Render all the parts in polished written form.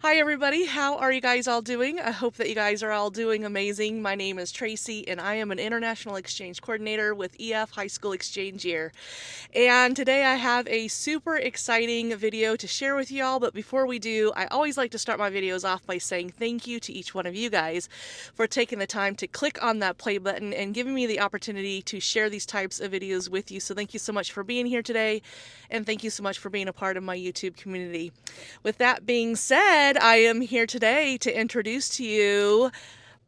Hi everybody, how are you guys all doing? I hope that you guys are all doing amazing. My name is TracEy and I am an International Exchange Coordinator with EF High School Exchange Year. And today I have a super exciting video to share with y'all, but before we do, I always like to start my videos off by saying thank you to each one of you guys for taking the time to click on that play button and giving me the opportunity to share these types of videos with you. So thank you so much for being here today, and thank you so much for being a part of my YouTube community. With that being said, I am here today to introduce to you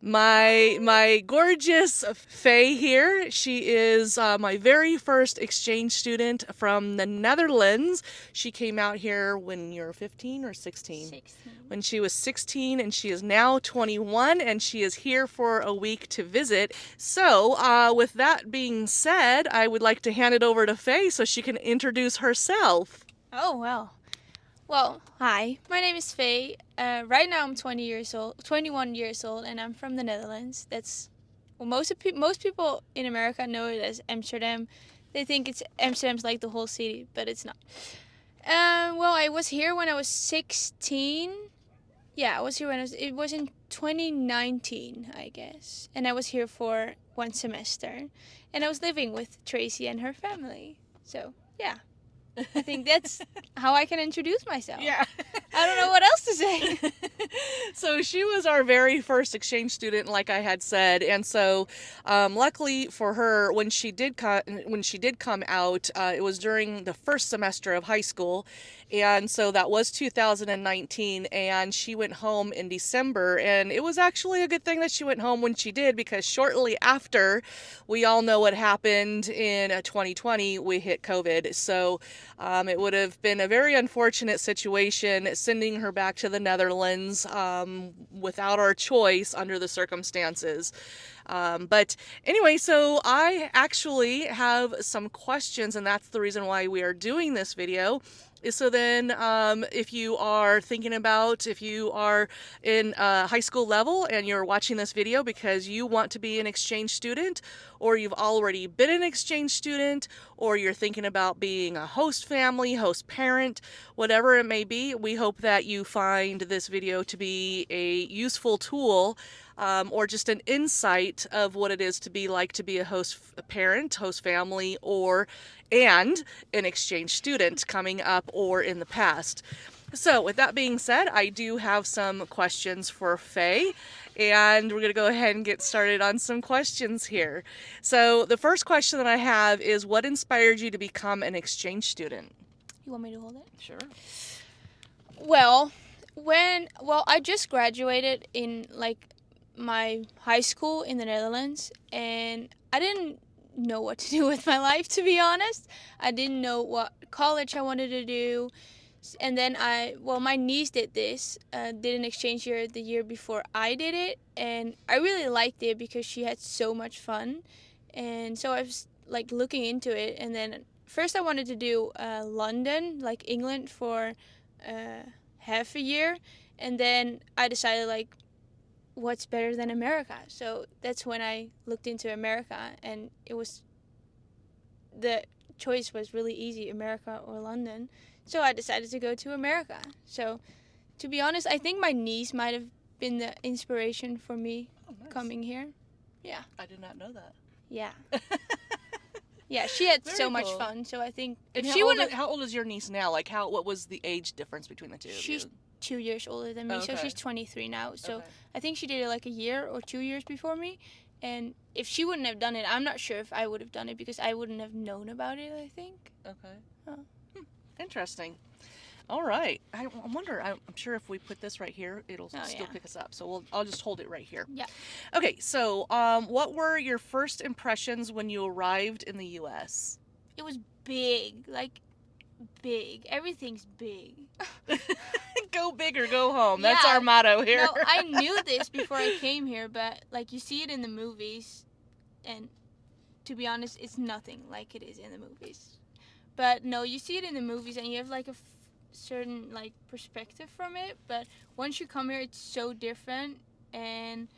my gorgeous Faye here. She is my very first exchange student from the Netherlands. She came out here when you were 15 or 16? 16. When she was 16, and she is now 21, and she is here for a week to visit. So, with that being said, I would like to hand it over to Faye so she can introduce herself. Oh, well. Well, hi. My name is Faye. Right now I'm 21 years old, and I'm from the Netherlands. Most people in America know it as Amsterdam. They think Amsterdam's like the whole city, but it's not. Well, I was here when I was 16. Yeah, I was here it was in 2019, I guess. And I was here for one semester. And I was living with TracEy and her family. So, yeah. I think that's how I can introduce myself. Yeah. I don't know what else to say. So she was our very first exchange student, like I had said, and so luckily for her, when she did come out, it was during the first semester of high school, and so that was 2019, and she went home in December, and it was actually a good thing that she went home when she did, because shortly after, we all know what happened in 2020. We hit COVID, so it would have been a very unfortunate situation sending her back to the Netherlands without our choice under the circumstances. But anyway, so I actually have some questions, and that's the reason why we are doing this video. Is so then, if you are thinking about, if you are in high school level and you're watching this video because you want to be an exchange student, or you've already been an exchange student, or you're thinking about being a host family, host parent, whatever it may be, we hope that you find this video to be a useful tool, or just an insight of what it is to be like to be a host parent, host family, and an exchange student coming up or in the past. So, with that being said, I do have some questions for Faye, and we're going to go ahead and get started on some questions here. So, the first question that I have is, what inspired you to become an exchange student? You want me to hold it? Sure. Well, I just graduated in like my high school in the Netherlands, and I didn't know what to do with my life, to be honest. I didn't know what college I wanted to do. And then my niece did an exchange year the year before I did it, and I really liked it because she had so much fun. And so I was like looking into it, and then first I wanted to do London, like England, for half a year, and then I decided like what's better than America. So that's when I looked into America, and the choice was really easy, America or London. So I decided to go to America. So to be honest, I think my niece might have been the inspiration for me coming here. Yeah. I did not know that. Yeah. Yeah, she had Very so much cool. fun. So I think And if she wouldn't have, how old is your niece now? Like, what was the age difference between the two of you? she's 2 years older than me, so Okay. she's 23 now. So Okay. I think she did it like a year or 2 years before me. And if she wouldn't have done it, I'm not sure if I would have done it because I wouldn't have known about it, I think. Okay. Oh. Interesting. All right. I wonder. I'm sure if we put this right here, it'll Oh, still yeah. pick us up. So I'll just hold it right here. Yeah. Okay. So, what were your first impressions when you arrived in the U.S.? It was big, like big. Everything's big. Go big or go home. That's Yeah. our motto here. No, I knew this before I came here, but like you see it in the movies, and to be honest, it's nothing like it is in the movies. But no, you see it in the movies, and you have like a certain like perspective from it. But once you come here, it's so different. And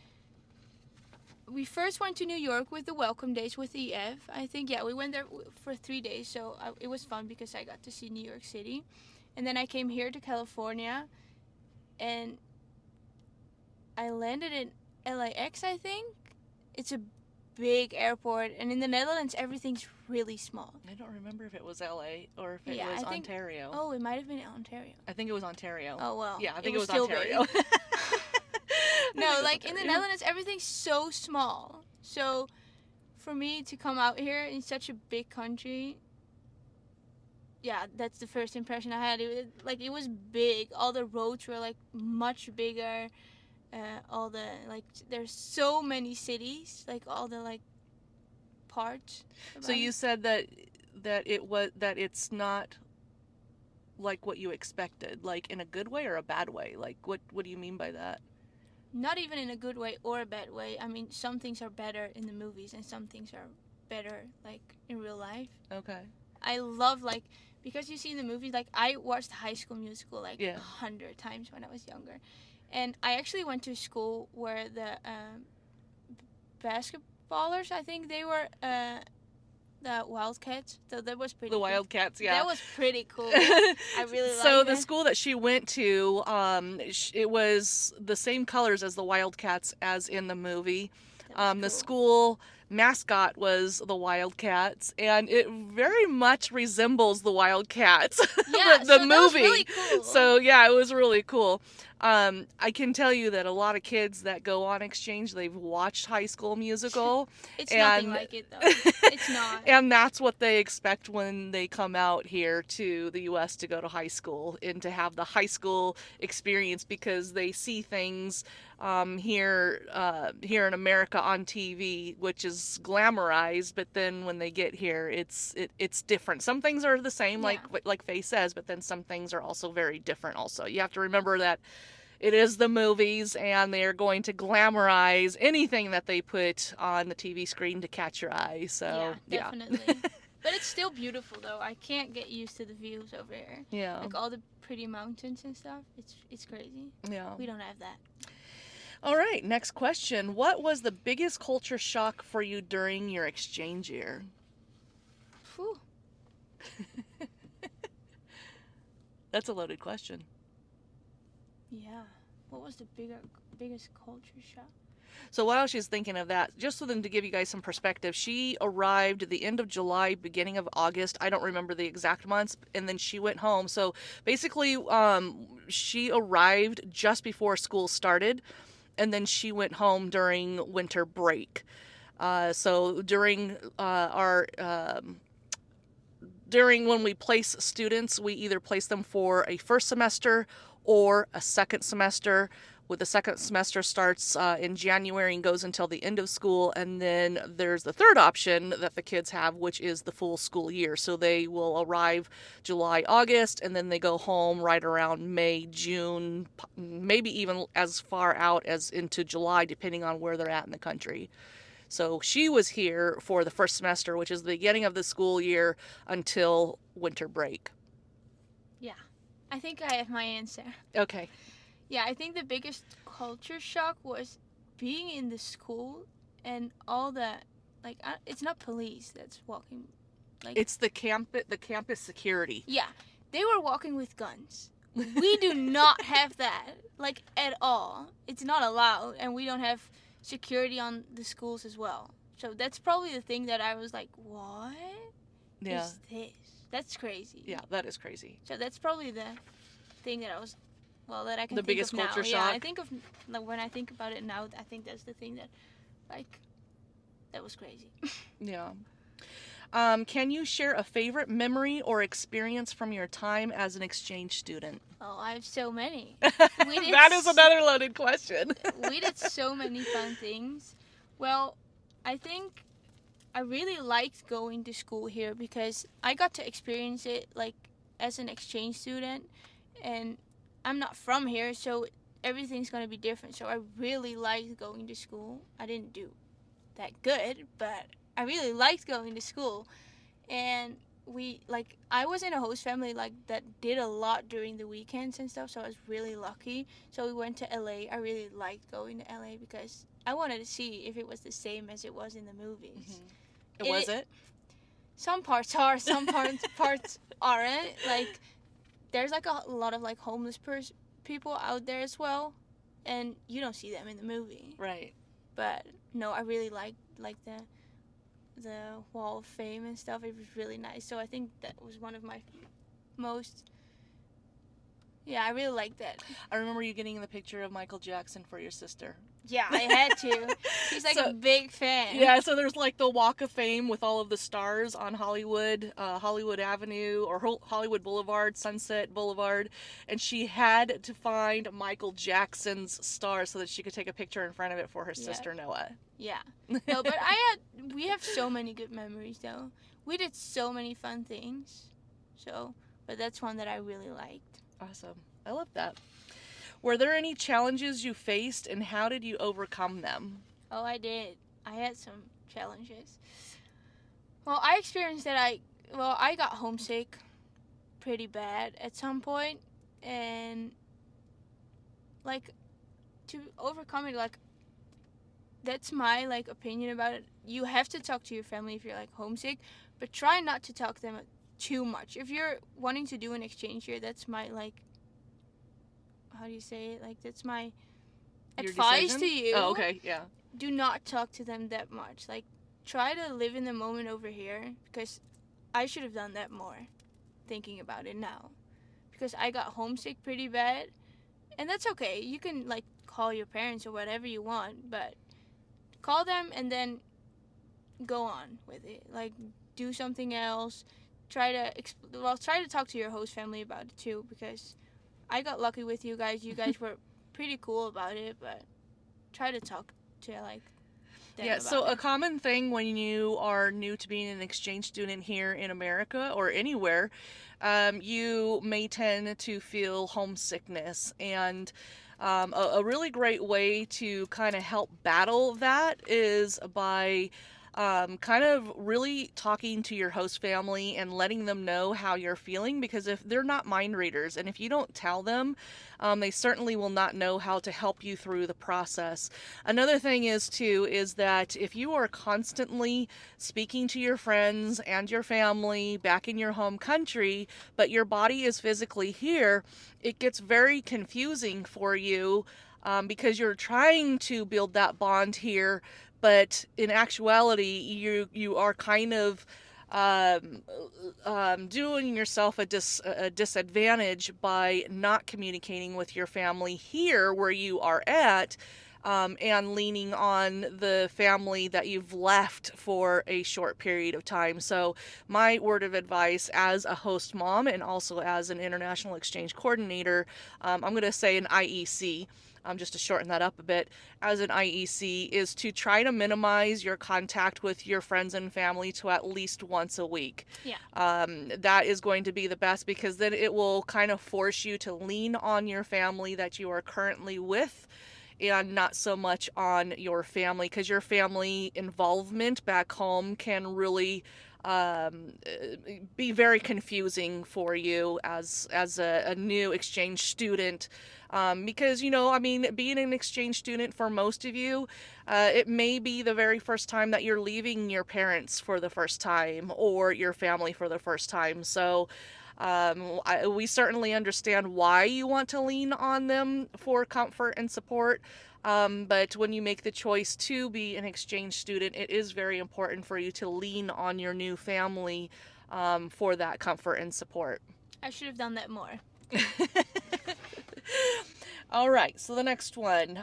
we first went to New York with the welcome days with EF. I think we went there for 3 days, so it was fun because I got to see New York City. And then I came here to California, and I landed in LAX, I think. It's a big airport, and in the Netherlands, everything's really small. I don't remember if it was LA or if it Yeah, was I think. Ontario. Oh, it might have been Ontario. I think it was Ontario. Oh well. Yeah, I think it was still Ontario. big. No, I think like it was in the Ontario. Netherlands, everything's so small. So, for me to come out here in such a big country, yeah, that's the first impression I had. It was big. All the roads were like much bigger. All the like, there's so many cities. Like all the like parts. So you said that it's not like what you expected, like in a good way or a bad way. Like what do you mean by that? Not even in a good way or a bad way. I mean, some things are better in the movies and some things are better like in real life. Okay. I love like, because you see in the movies, like I watched High School Musical like Yeah. 100 times when I was younger, and I actually went to a school where the basketballers, I think they were the Wildcats. So that was pretty. The cool. Wildcats, yeah. That was pretty cool. I really liked So it. the school that she went to, it was the same colors as the Wildcats as in the movie. That was The cool. school mascot was the Wildcats, and it very much resembles the Wildcats, Yeah, the so movie. that was really cool. So yeah, it was really cool. I can tell you that a lot of kids that go on exchange, they've watched High School Musical. It's nothing like it though. It's not. And that's what they expect when they come out here to the U.S. to go to high school and to have the high school experience, because they see things here in America on TV, which is glamorized, but then when they get here, it's different. Some things are the same, Yeah. like Faye says, but then some things are also very different. Also, you have to remember that it is the movies, and they are going to glamorize anything that they put on the TV screen to catch your eye. So Yeah, definitely. But it's still beautiful though. I can't get used to the views over here. Yeah. Like all the pretty mountains and stuff. It's crazy. Yeah. We don't have that. All right, next question. What was the biggest culture shock for you during your exchange year? Whew. That's a loaded question. Yeah. What was the biggest culture shock? So while she's thinking of that, just so then to give you guys some perspective, she arrived at the end of July, beginning of August. I don't remember the exact months, and then she went home. So basically, she arrived just before school started, and then she went home during winter break. So during during when we place students, we either place them for a first semester or a second semester. With the second semester starts in January and goes until the end of school, and then there's the third option that the kids have, which is the full school year. So they will arrive July, August, and then they go home right around May, June, maybe even as far out as into July, depending on where they're at in the country. So she was here for the first semester, which is the beginning of the school year, until winter break. Yeah. I think I have my answer. Okay. Yeah, I think the biggest culture shock was being in the school and all the, like, it's not police that's walking. Like, It's the campus security. yeah, they were walking with guns. We do not have that, like, at all. It's not allowed, and we don't have security on the schools as well. So that's probably the thing that I was like, what Yeah. is this? That's crazy. Yeah, that is crazy. So that's probably the thing that I was, that I can The think biggest of now. culture Yeah, shock? I think of, like, when I think about it now, I think that's the thing that, like, that was crazy. Yeah. Can you share a favorite memory or experience from your time as an exchange student? Oh, I have so many. That is another loaded question. We did so many fun things. Well, I think I really liked going to school here because I got to experience it like as an exchange student, and I'm not from here, so everything's going to be different. So I really liked going to school. I didn't do that good, but I really liked going to school. And I was in a host family like that did a lot during the weekends and stuff, so I was really lucky. So we went to LA. I really liked going to LA because I wanted to see if it was the same as it was in the movies. Was it? Some parts are, some parts aren't. Like, there's like a lot of like homeless people out there as well, and you don't see them in the movie. Right. But no, I really like the Wall of Fame and stuff. It was really nice. So I think that was one of my most. Yeah, I really like that. I remember you getting the picture of Michael Jackson for your sister. Yeah, I had to. She's like So- a big fan. Yeah, so there's like the Walk of Fame with all of the stars on Hollywood, Hollywood Avenue or Hollywood Boulevard, Sunset Boulevard, and she had to find Michael Jackson's star so that she could take a picture in front of it for her Yeah. sister Noah. Yeah. No, but we have so many good memories though. We did so many fun things. So, but that's one that I really liked. Awesome. I love that. Were there any challenges you faced and how did you overcome them? Oh, I did. I had some challenges. Well, I experienced that I got homesick pretty bad at some point, and like to overcome it, like that's my like opinion about it. You have to talk to your family if you're like homesick, but try not to talk to them too much. If you're wanting to do an exchange here, that's my like, how do you say it? Like that's my Your advice decision? to you. Oh, okay, yeah. Do not talk to them that much. Like try to live in the moment over here, because I should have done that more, thinking about it now, because I got homesick pretty bad, and that's okay. You can like call your parents or whatever you want, but call them and then go on with it. Like do something else. Try to talk to your host family about it too, because I got lucky with you guys. You guys were pretty cool about it, but try to talk to like them Yeah, about so it. a common thing when you are new to being an exchange student here in America or anywhere, you may tend to feel homesickness. And a really great way to kind of help battle that is by kind of really talking to your host family and letting them know how you're feeling, because if they're not mind readers and if you don't tell them, they certainly will not know how to help you through the process. Another thing is too is that if you are constantly speaking to your friends and your family back in your home country, but your body is physically here, it gets very confusing for you, because you're trying to build that bond here, but in actuality, you are kind of um, doing yourself a disadvantage by not communicating with your family here where you are at, and leaning on the family that you've left for a short period of time. So, my word of advice as a host mom and also as an international exchange coordinator, I'm going to say an IEC. Just to shorten that up a bit, as an IEC, is to try to minimize your contact with your friends and family to at least once a week. Yeah. That is going to be the best, because then it will kind of force you to lean on your family that you are currently with and not so much on your family, because your family involvement back home can really be very confusing for you as a new exchange student, because I mean, being an exchange student for most of you, it may be the very first time that you're leaving your parents for the first time or your family for the first time. So we certainly understand why you want to lean on them for comfort and support. But when you make the choice to be an exchange student, it is very important for you to lean on your new family for that comfort and support. I should have done that more. All right, so the next one.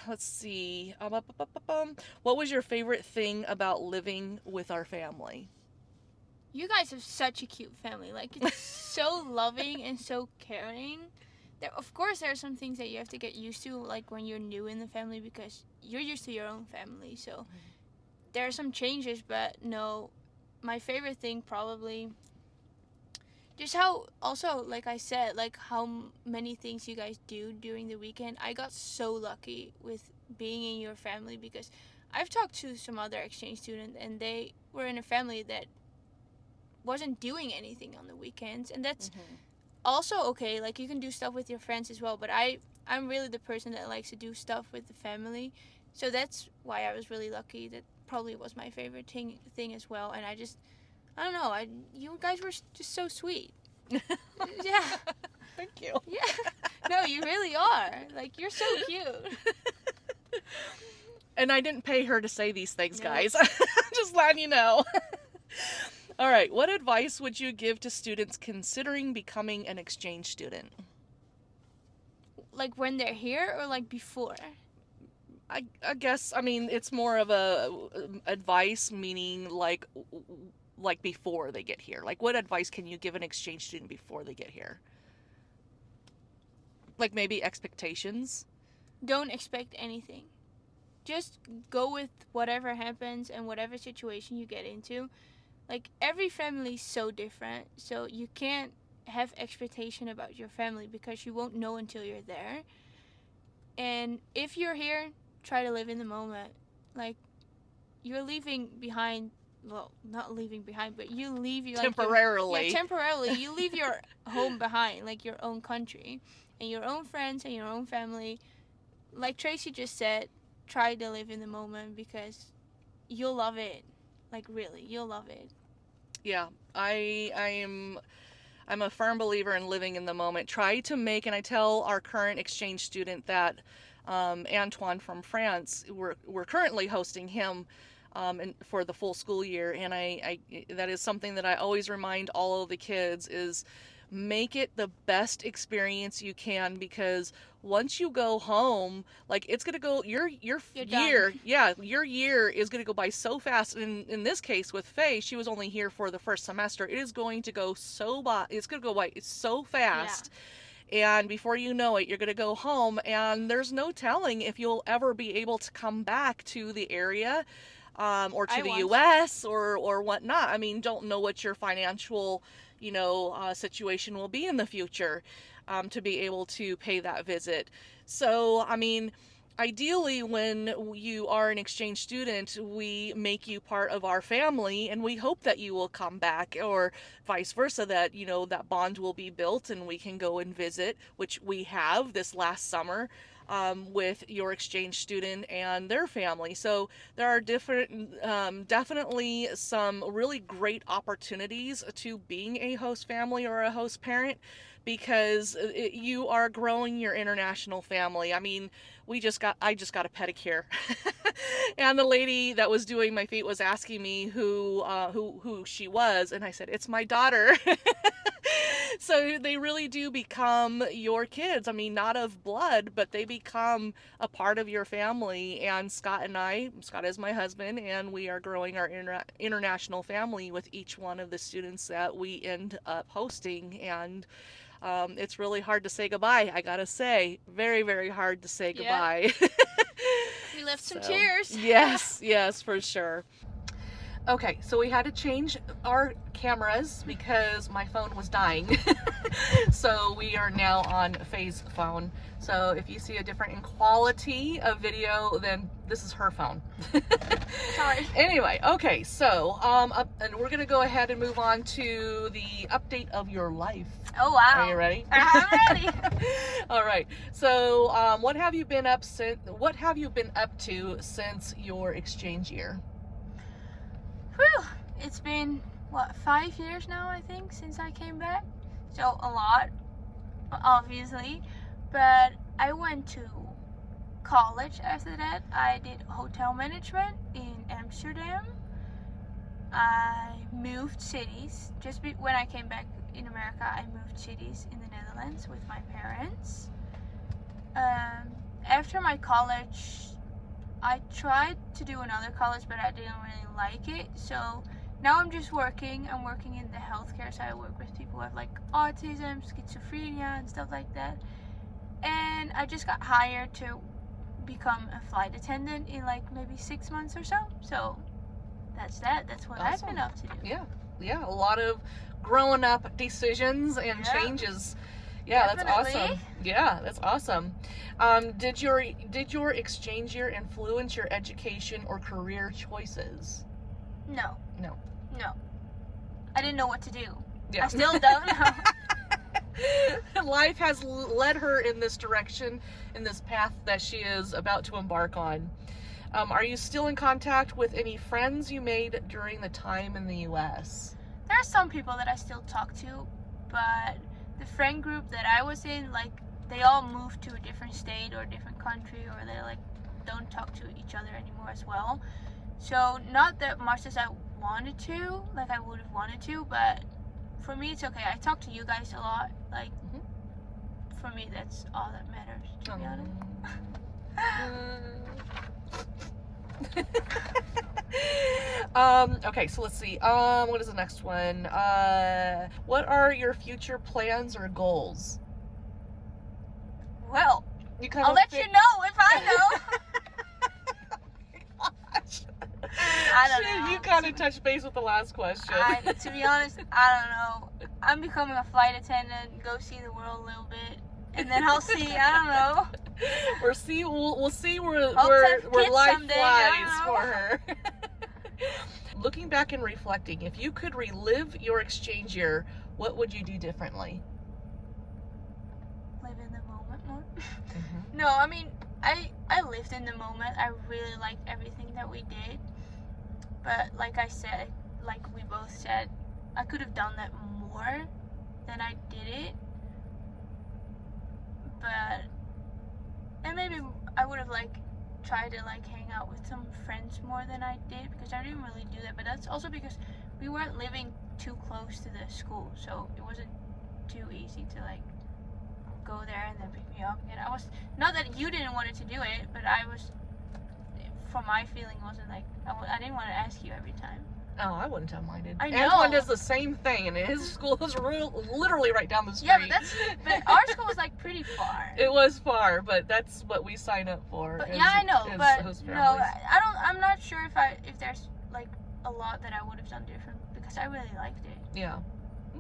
Let's see. What was your favorite thing about living with our family? You guys have such a cute family. Like it's so loving and so caring. Of course, there are some things that you have to get used to, like when you're new in the family, because you're used to your own family. So there are some changes, but no, my favorite thing probably just how, also like I said, like how many things you guys do during the weekend. I got so lucky with being in your family, because I've talked to some other exchange students and they were in a family that wasn't doing anything on the weekends, and that's also okay. Like you can do stuff with your friends as well, but I'm really the person that likes to do stuff with the family, so that's why I was really lucky. That probably was my favorite thing as well. And I don't know, you guys were just so sweet. Yeah. Thank you. Yeah. No, you really are. Like, you're so cute. And I didn't pay her to say these things, No. guys. Just letting you know. All right, what advice would you give to students considering becoming an exchange student? Like when they're here or like before? I guess, I mean, it's more of a advice, meaning like before they get here. Like, what advice can you give an exchange student before they get here? Like maybe expectations. Don't expect anything. Just go with whatever happens and whatever situation you get into. Like, every family is so different, so you can't have expectation about your family because you won't know until you're there. And if you're here, try to live in the moment. Like, you're leaving behind, well, not leaving behind, but you leave your Temporarily. temporarily. You leave your home behind, like your own country and your own friends and your own family. Like TracEy just said, try to live in the moment because you'll love it. Like, really, you'll love it. Yeah, I'm a firm believer in living in the moment. Try to make, and I tell our current exchange student that Antoine from France, we're currently hosting him for the full school year, and I that is something that I always remind all of the kids is make it the best experience you can, because once you go home, like, it's gonna go your You're year, done. yeah, your year is gonna go by so fast. And in this case with Faye, she was only here for the first semester. It is going to go so by, it's gonna go by so fast. And before you know it, you're going to go home, and there's no telling if you'll ever be able to come back to the area, or to the U.S. or whatnot. I mean, don't know what your financial, situation will be in the future, to be able to pay that visit. So, I mean, ideally, when you are an exchange student, we make you part of our family, and we hope that you will come back, or vice versa, that that bond will be built and we can go and visit, which we have this last summer, with your exchange student and their family. So there are definitely some really great opportunities to being a host family or a host parent, because you are growing your international family. I mean, I just got a pedicure, and the lady that was doing my feet was asking me who she was, and I said, it's my daughter. So they really do become your kids. I mean, not of blood, but they become a part of your family. And Scott is my husband, and we are growing our international family with each one of the students that we end up hosting. And it's really hard to say goodbye, I gotta say. Very, very hard to say goodbye. We left some tears. Yes, for sure. Okay, so we had to change our cameras because my phone was dying. So we are now on Faye's phone. So if you see a different in quality of video, then this is her phone. Sorry. Anyway, okay, so and we're gonna go ahead and move on to the update of your life. Oh wow. Are you ready? I'm ready. All right. So, what have you been up to since your exchange year? Whew. It's been, 5 years now, I think, since I came back. So, a lot, obviously. But I went to college after that. I did hotel management in Amsterdam. I moved cities. When I came back in America, I moved cities in the Netherlands with my parents. After my college, I tried to do another college, but I didn't really like it. So now I'm just working. I'm working in the healthcare, so I work with people who have like autism, schizophrenia, and stuff like that. And I just got hired to become a flight attendant in like maybe 6 months or so. So that's that. That's what I've been up to do. Yeah, a lot of growing up decisions and changes. Yeah, Definitely. That's awesome. Yeah, that's awesome. Did your exchange year influence your education or career choices? No. No. I didn't know what to do. Yeah. I still don't know. Life has led her in this direction, in this path that she is about to embark on. Are you still in contact with any friends you made during the time in the U.S.? There are some people that I still talk to, but the friend group that I was in, like, they all moved to a different state or a different country, or they like don't talk to each other anymore as well. So not that much as I wanted to, like I would have wanted to, but for me it's okay. I talk to you guys a lot. Like, for me that's all that matters, to be honest. Okay, so let's see. What is the next one? What are your future plans or goals? Well, You I'll let you know if I know. I don't know. You kind of touched base with the last question. To be honest, I don't know. I'm becoming a flight attendant, go see the world a little bit, and then I'll see. I don't know. We'll see where kids life someday, flies for her. Looking back and reflecting, if you could relive your exchange year, what would you do differently? Live in the moment more. No, I mean, I lived in the moment. I really liked everything that we did. But like I said, like we both said, I could have done that more than I did it. But, and maybe I would have like tried to like hang out with some friends more than I did, because I didn't really do that. But that's also because we weren't living too close to the school, so it wasn't too easy to like go there and then pick me up again. I was, not that you didn't want to do it, but I was, from my feeling, wasn't like I didn't want to ask you every time. Oh, I wouldn't have minded. I know. Antoine does the same thing, and his school is literally right down the street. Yeah, but our school was like pretty far. It was far, but that's what we sign up for. But yeah, I know, but host no, families. I'm not sure if there's like a lot that I would have done different, because I really liked it. Yeah.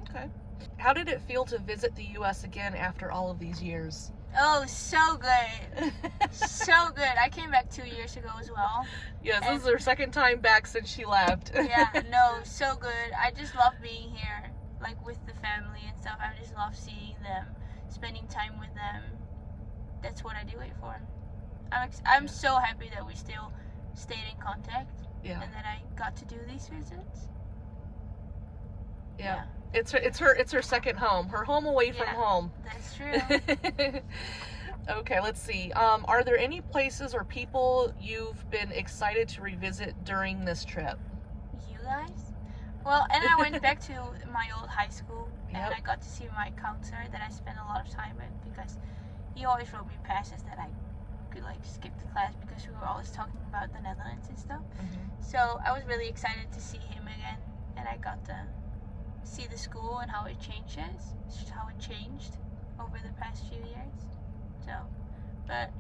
Okay. How did it feel to visit the U.S. again after all of these years? Oh, so good. So good. I came back 2 years ago as well. Yes, this is her second time back since she left. Yeah, no, so good. I just love being here, like with the family and stuff. I just love seeing them, spending time with them. That's what I do it for. I'm so happy that we still stayed in contact. Yeah. And that I got to do these visits. Yeah. It's her second home. Her home away from home. That's true. Okay, let's see. Are there any places or people you've been excited to revisit during this trip? You guys? Well, and I went back to my old high school, and Yep. I got to see my counselor that I spent a lot of time with, because he always wrote me passes that I could like skip the class, because we were always talking about the Netherlands and stuff. So I was really excited to see him again, and I got to see the school and how it changes, how it changed over the past few years. So, but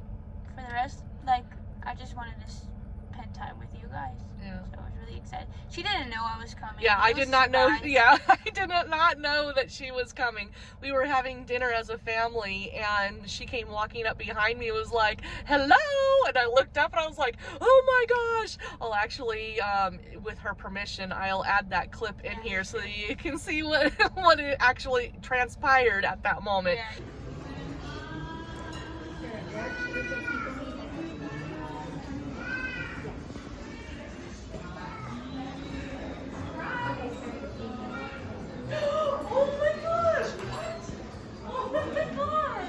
for the rest, like, I just wanted to spend time with you guys. Yeah. So I was really excited. She didn't know I was coming. Yeah, I It did was not know. surprise. Yeah, I did not know that she was coming. We were having dinner as a family, and she came walking up behind me. It was like, "Hello!" And I looked up, and I was like, "Oh my gosh!" I'll actually, with her permission, I'll add that clip in here so that you can see what it actually transpired at that moment. Yeah. Oh my gosh! What? Oh my god!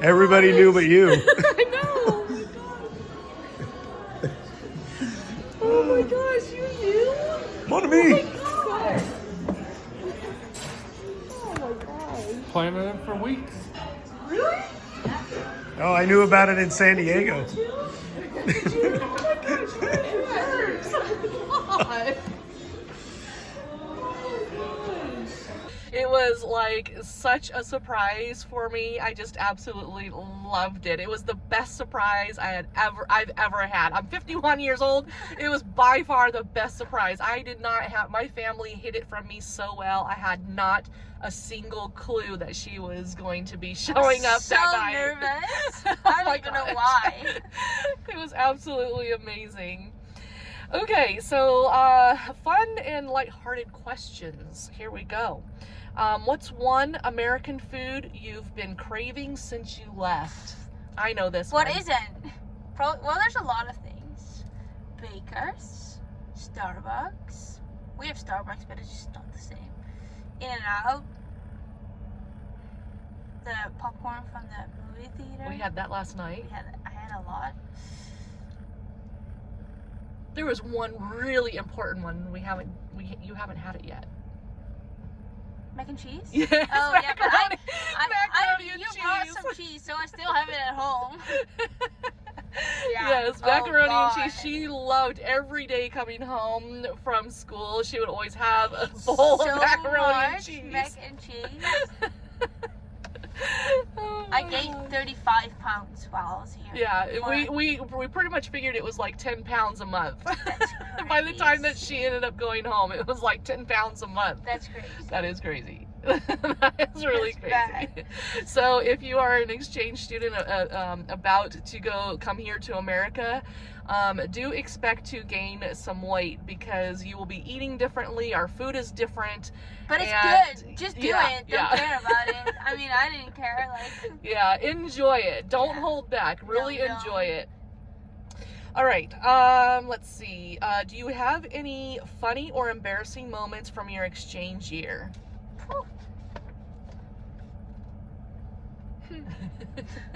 Everybody knew but you. I know! Oh my gosh, you knew? Mon ami. God. Oh my gosh. Planning it for weeks. Really? Oh, I knew about it in San Diego. Did you? Oh my gosh, it hurts. Oh my gosh. It it was like such a surprise for me. I just absolutely loved it. It was the best surprise I've ever had. I'm 51 years old. It was by far the best surprise. I did not have, my family hid it from me so well. I had not a single clue that she was going to be showing up that night. Nervous. I don't even know why. It was absolutely amazing. Okay, so fun and lighthearted questions. Here we go. What's one American food you've been craving since you left? I know this What one. isn't? Well, there's a lot of things. Bakers, Starbucks. We have Starbucks, but it's just not the same. In-N-Out. The popcorn from the movie theater. We had that last night. I had a lot. There was one really important one you haven't had it yet. Mac and cheese? Yes, Oh, yeah, but macaroni and you cheese. brought some cheese, so I still have it at home. Yeah. Yes, macaroni Oh, and cheese. God. She loved every day coming home from school. She would always have a bowl So of macaroni and much cheese. mac and cheese. Oh I my gained God. 35 pounds while I was here. Yeah, Before we pretty much figured it was like 10 pounds a month. That's By the time that crazy. she ended up going home, it was like 10 pounds a month. That's crazy. That is crazy. That is really That's crazy. So if you are an exchange student about to come here to America, do expect to gain some weight because you will be eating differently. Our food is different. But it's And- good. Just do yeah, it. Don't yeah. care about it. I mean, I didn't care. Like, Yeah, enjoy it. Don't Yeah. hold back. Really No, enjoy don't. it. All right. Let's see. Do you have any funny or embarrassing moments from your exchange year? whew.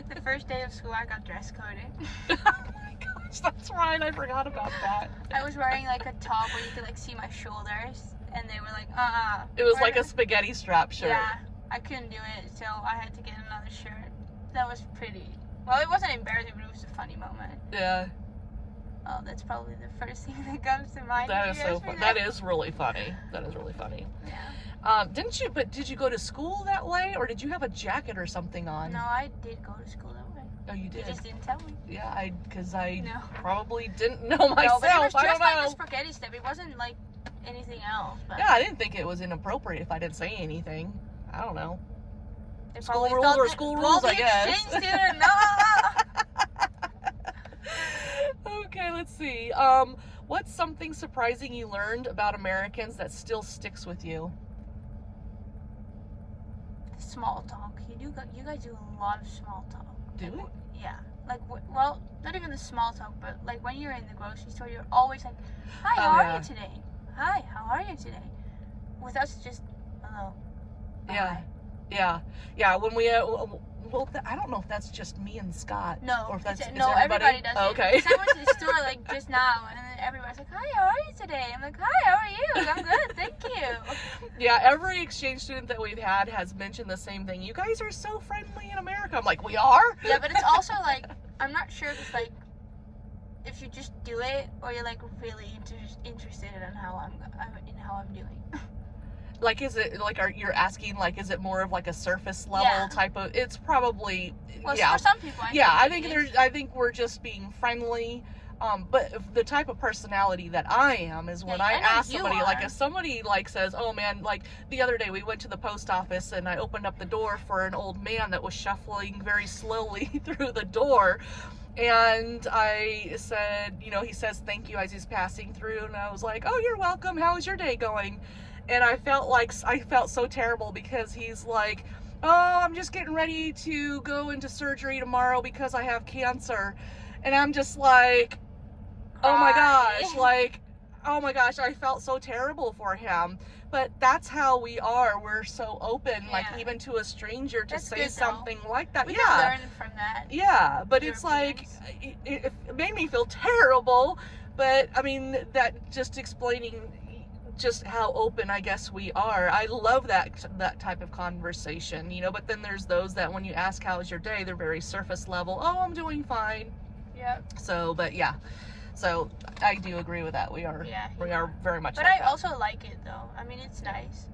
The first day of school, I got dress coded. Oh my gosh, that's right. I forgot about that. I was wearing like a top where you could like see my shoulders, and they were like, It was we're like a not- spaghetti strap shirt. Yeah, I couldn't do it, so I had to get another shirt. That was pretty. Well, it wasn't embarrassing, but it was a funny moment. Yeah, Oh, that's probably the first thing that comes to mind. that when is you so ask me fun. That is really funny. That is really funny. Yeah. Did you go to school that way, or did you have a jacket or something on? No, I did go to school that way. Oh, you You did? just didn't tell me. Yeah, because I No. probably didn't know No, but it was myself. I just don't like know. the spaghetti stuff. It wasn't like anything else. But Yeah, I didn't think it was inappropriate if I didn't say anything. I don't know. they School probably rules thought are that- school well, rules, the I guess. exchange student, no. Okay, let's see. What's something surprising you learned about Americans that still sticks with you? Small talk. You guys do a lot of small talk. Do Like, we? Yeah. Like, well, not even the small talk, but like when you're in the grocery store, you're always like, "Hi, how yeah. are you today? Hi, how are you today?" With us, just hello. Yeah. Bye. Yeah. When we, I don't know if that's just me and Scott. No, Or if that's no, is everybody does Oh, it. okay. Because I went to the store like just now, and then everybody's like, "Hi, how are you today?" I'm like, "Hi, how are you?" I'm good, thank you. Yeah, every exchange student that we've had has mentioned the same thing. You guys are so friendly in America. I'm like, we are? Yeah, but it's also like I'm not sure if it's like if you just do it or you're like really interested in how I'm doing. Like, is it like, you're asking, like, is it more of like a surface level Yeah. type of? It's probably, Well, yeah. for some people, I it think is. I think we're just being friendly. But the type of personality that I am is when Yeah, I I know ask you somebody, like are. if somebody like says, oh man, like the other day we went to the post office and I opened up the door for an old man that was shuffling very slowly through the door. And I said, he says thank you as he's passing through. And I was like, oh, you're welcome. How is your day going? And I felt so terrible because he's like, oh, I'm just getting ready to go into surgery tomorrow because I have cancer. And I'm just like, oh my gosh, I felt so terrible for him. But that's how we are. We're so open, like Yeah. even to a stranger to That's say good, though. something like that. We Yeah. can learn from that. Yeah, but it's like, Europeans. it made me feel terrible. But I mean, that just explaining just how open I guess we are. I love that type of conversation, But then there's those that when you ask how's your day, they're very surface level. Oh, I'm doing fine. Yep. So, but yeah. So I do agree with that. We are Yeah. very much. But like I that. also like it though. I mean, it's nice.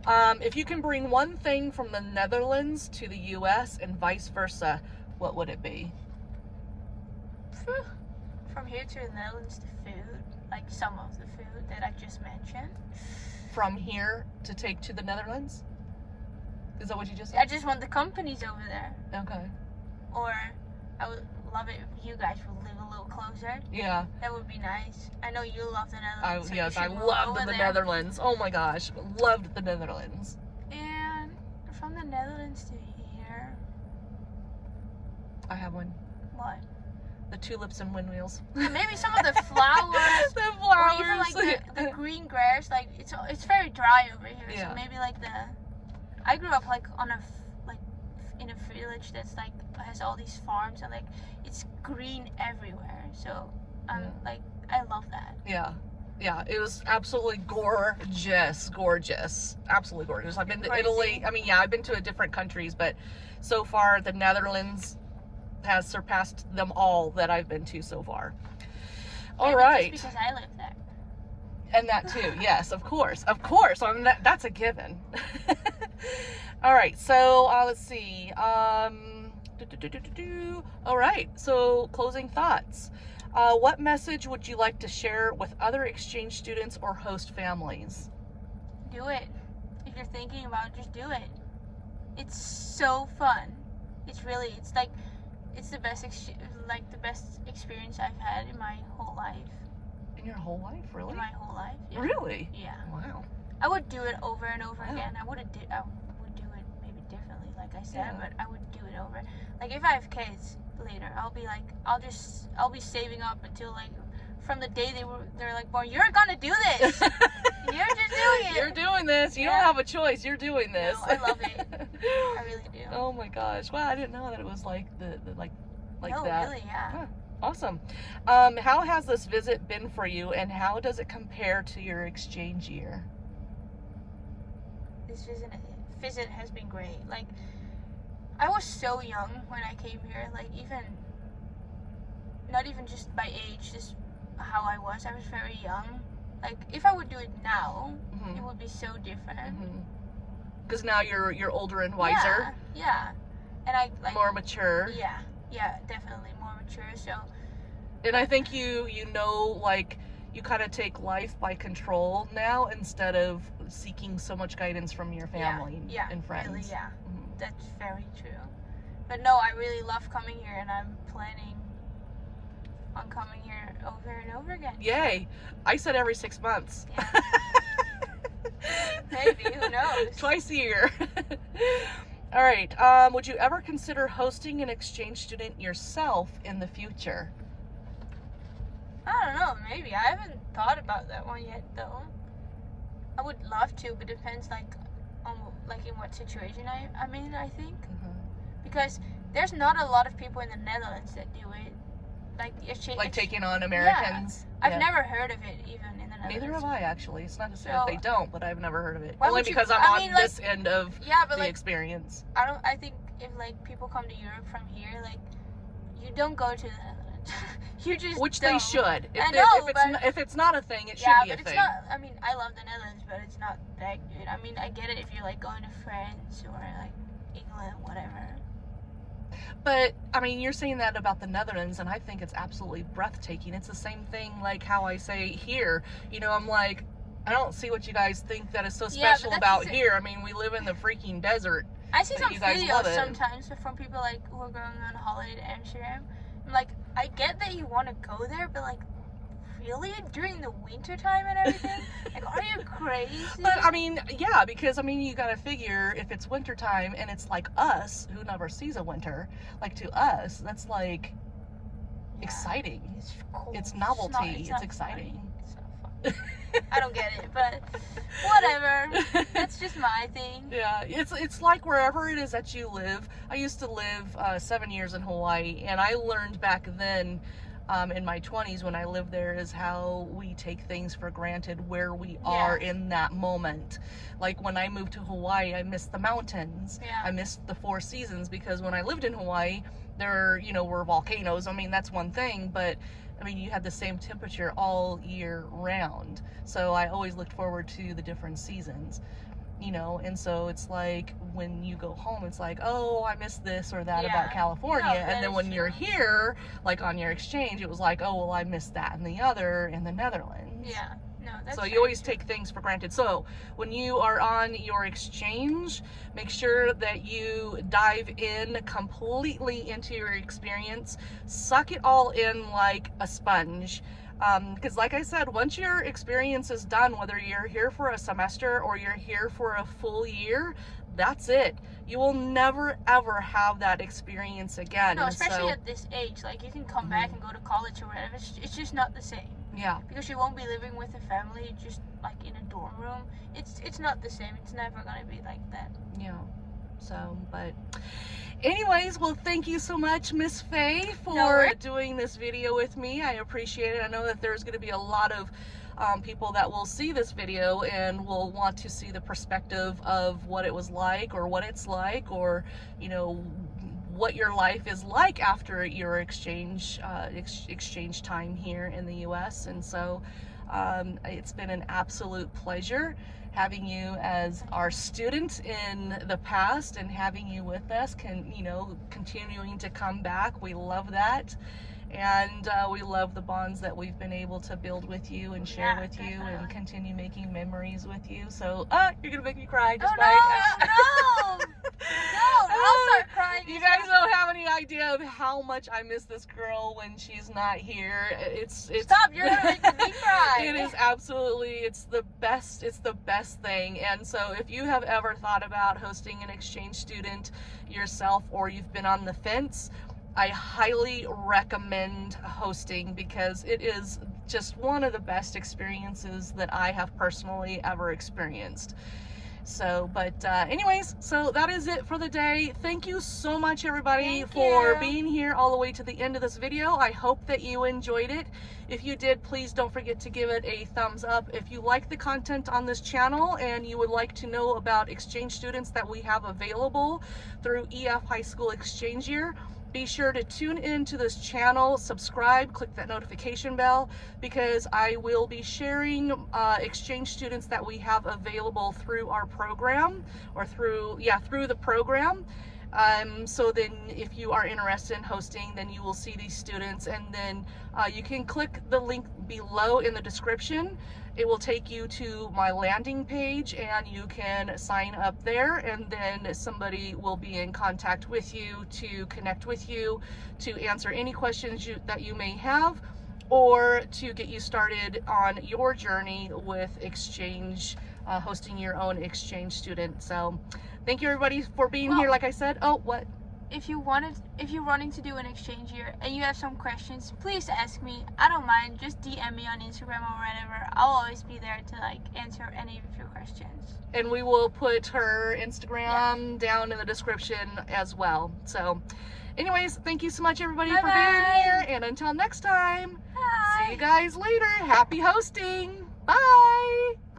If you can bring one thing from the Netherlands to the U.S. and vice versa, what would it be? From here to the Netherlands, the food, like some of the food that I just mentioned. From here to take to the Netherlands? Is that what you just said? I just want the companies over there. Okay. Or I would love it if you guys would live a little closer. Yeah. That would be nice. I know you love the Netherlands. So you Yes, should I move loved over the there. Netherlands. Oh my gosh, loved the Netherlands. And from the Netherlands to here, I have one. what? The tulips and windmills. Maybe some of the flowers. The Or flowers. even like the green grass, like it's very dry over here. Yeah. So maybe like I grew up like in a village that's like has all these farms and like it's green everywhere. So like I love that. Yeah. Yeah, it was absolutely gorgeous. Absolutely gorgeous. I've been to Crazy. Italy. I mean, yeah, I've been to different countries, but so far the Netherlands has surpassed them all that I've been to so far. All Maybe right. Just because I live there. And that too, yes, of course. I mean, that's a given. All right, so let's see. All right, so closing thoughts. What message would you like to share with other exchange students or host families? Do it. If you're thinking about it, just do it. It's so fun. It's the best the best experience I've had in my whole life. In your whole life, really? In my whole life. Yeah. Really? Yeah. Wow. I would do it over and over Wow. again. I would do it maybe differently, like I said, Yeah. but I would do it over. Like if I have kids later, I'll be saving up until like from the day they're like born. You're gonna do this. You're just doing it. You're doing this. You Yeah. don't have a choice. You're doing this. No, I love it. I really do. Oh my gosh. Wow, I didn't know that it was like like no, that. really, yeah. Huh. Awesome. How has this visit been for you, and how does it compare to your exchange year? This visit has been great. Like I was so young when I came here. Like not even just by age, just how I was very young. Like if I would do it now, it would be so different. Because now you're older and wiser, Yeah. And I like more mature. Yeah, definitely more mature. So And I think you know, like, you kind of take life by control now instead of seeking so much guidance from your family and friends. Really, yeah. That's very true. But no, I really love coming here, and I'm planning on coming here over and over again. Yay! I said every 6 months. Yeah. Maybe, who knows? Twice a year. All right. Would you ever consider hosting an exchange student yourself in the future? I don't know, maybe. I haven't thought about that one yet, though. I would love to, but depends, on in what situation I'm in, I think. Because there's not a lot of people in the Netherlands that do it. Like taking on Americans? Yeah. I've never heard of it, even in the Netherlands. Neither have I, actually. It's not to say that they don't, but I've never heard of it. Why Only would you- because I'm I on mean, this end of the experience. I think if, people come to Europe from here, you don't go to the Netherlands. You just Which don't. they should. If it's not a thing, it should be a but thing. it's not. I mean, I love the Netherlands, but it's not that good. I mean, I get it if you're going to France or England, whatever. But I mean, you're saying that about the Netherlands, and I think it's absolutely breathtaking. It's the same thing like how I say here. I'm like, I don't see what you guys think that is so special about here. I mean, we live in the freaking desert. I see some you guys love videos it. sometimes from people who are going on holiday to Amsterdam. I'm like, I get that you want to go there, but really during the winter time and everything? Are you crazy? But I mean, yeah, because I mean, you gotta figure if it's winter time and it's like us who never sees a winter, to us, that's exciting. It's cool. It's novelty. It's not exciting. funny. It's not fun. I don't get it, but whatever. That's just my thing. Yeah, it's like wherever it is that you live. I used to live 7 years in Hawaii, and I learned back then in my 20s when I lived there is how we take things for granted where we are in that moment. Like when I moved to Hawaii, I missed the mountains. Yeah. I missed the 4 seasons because when I lived in Hawaii, there were volcanoes. I mean, that's one thing, but I mean, you had the same temperature all year round. So I always looked forward to the different seasons. you know, and so it's like when you go home, it's like, oh, I missed this or that about Yeah. California. No, And that then is when you're true. here, like on your exchange, it was like, oh, well, I missed that and the other in the Netherlands. Yeah. No, that's So you very always true. take things for granted. So when you are on your exchange, make sure that you dive in completely into your experience. Suck it all in like a sponge. Because like I said, once your experience is done, whether you're here for a semester or you're here for a full year, that's it. You will never ever have that experience again. No, And especially so, at this age. Like, you can come back and go to college or whatever. It's just not the same. yeah. Because you won't be living with a family just like in a dorm room. It's not the same. It's never gonna be like that. Yeah. So, but anyways, well, thank you so much, Miss Faye, No for worries. doing this video with me. I appreciate it. I know that there's going to be a lot of people that will see this video and will want to see the perspective of what it was like, or what it's like, or, you know, what your life is like after your exchange time here in the U.S. And so it's been an absolute pleasure having you as our student in the past and having you with us, continuing to come back. We love that. And we love the bonds that we've been able to build with you and share Yeah, with you and definitely. continue making memories with you. So, you're going to make me cry just Oh by... no! No! I'll start crying. You as guys well. don't have any idea of how much I miss this girl when she's not here. It's Stop! You're gonna make me cry. it is absolutely, it's the best thing. And so if you have ever thought about hosting an exchange student yourself, or you've been on the fence, I highly recommend hosting, because it is just one of the best experiences that I have personally ever experienced. So, but anyways, so that is it for the day. Thank you so much, everybody, Thank for you. being here all the way to the end of this video. I hope that you enjoyed it. If you did, please don't forget to give it a thumbs up. If you like the content on this channel and you would like to know about exchange students that we have available through EF High School Exchange Year, be sure to tune in to this channel, subscribe, click that notification bell, because I will be sharing exchange students that we have available through our program, or through the program. So then if you are interested in hosting, then you will see these students, and then you can click the link below in the description. It will take you to my landing page, and you can sign up there, and then somebody will be in contact with you to connect with you to answer any questions that you may have, or to get you started on your journey with exchange, hosting your own exchange student. So thank you, everybody, for being here. Like I said, oh, what? If you're wanting to do an exchange year and you have some questions, please ask me. I don't mind. Just DM me on Instagram or whatever. I'll always be there to like answer any of your questions. And we will put her Instagram down in the description as well. So anyways, thank you so much, everybody, for being Bye-bye. here. And until next time, Bye. see you guys later. Happy hosting. Bye.